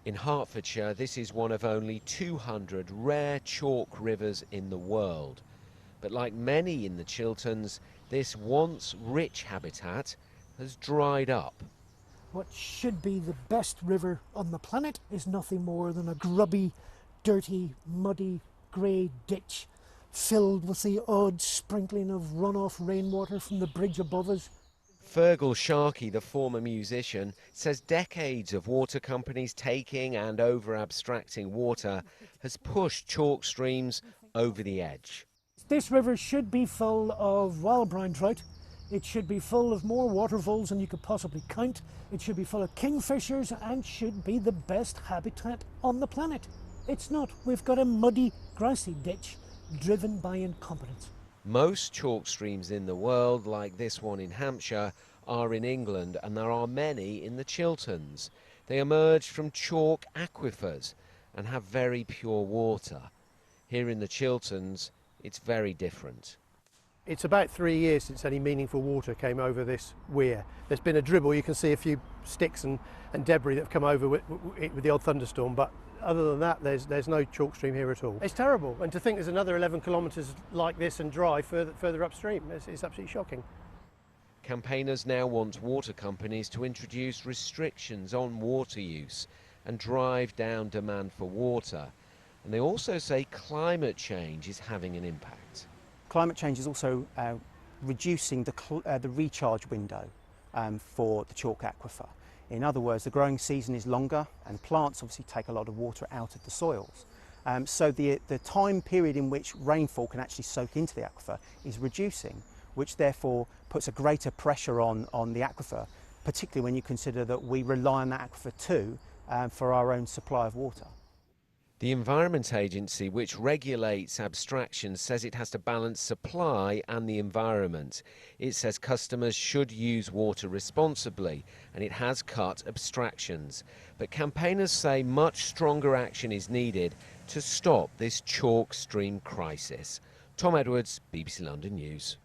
In Hertfordshire, this is one of only 200 rare chalk rivers in the world. But like many in the Chilterns, this once rich habitat has dried up. What should be the best river on the planet is nothing more than a grubby, dirty, muddy, grey ditch filled with the odd sprinkling of runoff rainwater from the bridge above us. Fergal Sharkey, the former musician, says decades of water companies taking and over-abstracting water has pushed chalk streams over the edge. This river should be full of wild brown trout. It should be full of more water voles than you could possibly count. It should be full of kingfishers and should be the best habitat on the planet. It's not. We've got a muddy, grassy ditch driven by incompetence. Most chalk streams in the world, like this one in Hampshire, are in England, and there are many in the Chilterns. They emerge from chalk aquifers and have very pure water. Here in the Chilterns, it's very different. It's about 3 years since any meaningful water came over this weir. There's been a dribble, you can see a few sticks and debris that have come over with the odd thunderstorm, but other than that there's no chalk stream here at all. It's terrible, and to think there's another 11 kilometres like this and dry further upstream, it's absolutely shocking. Campaigners now want water companies to introduce restrictions on water use and drive down demand for water. And they also say climate change is having an impact. Climate change is also reducing the recharge window for the chalk aquifer. In other words, the growing season is longer and plants obviously take a lot of water out of the soils. So the time period in which rainfall can actually soak into the aquifer is reducing, which therefore puts a greater pressure on the aquifer, particularly when you consider that we rely on that aquifer too for our own supply of water. The Environment Agency, which regulates abstraction, says it has to balance supply and the environment. It says customers should use water responsibly, and it has cut abstractions. But campaigners say much stronger action is needed to stop this chalk stream crisis. Tom Edwards, BBC London News.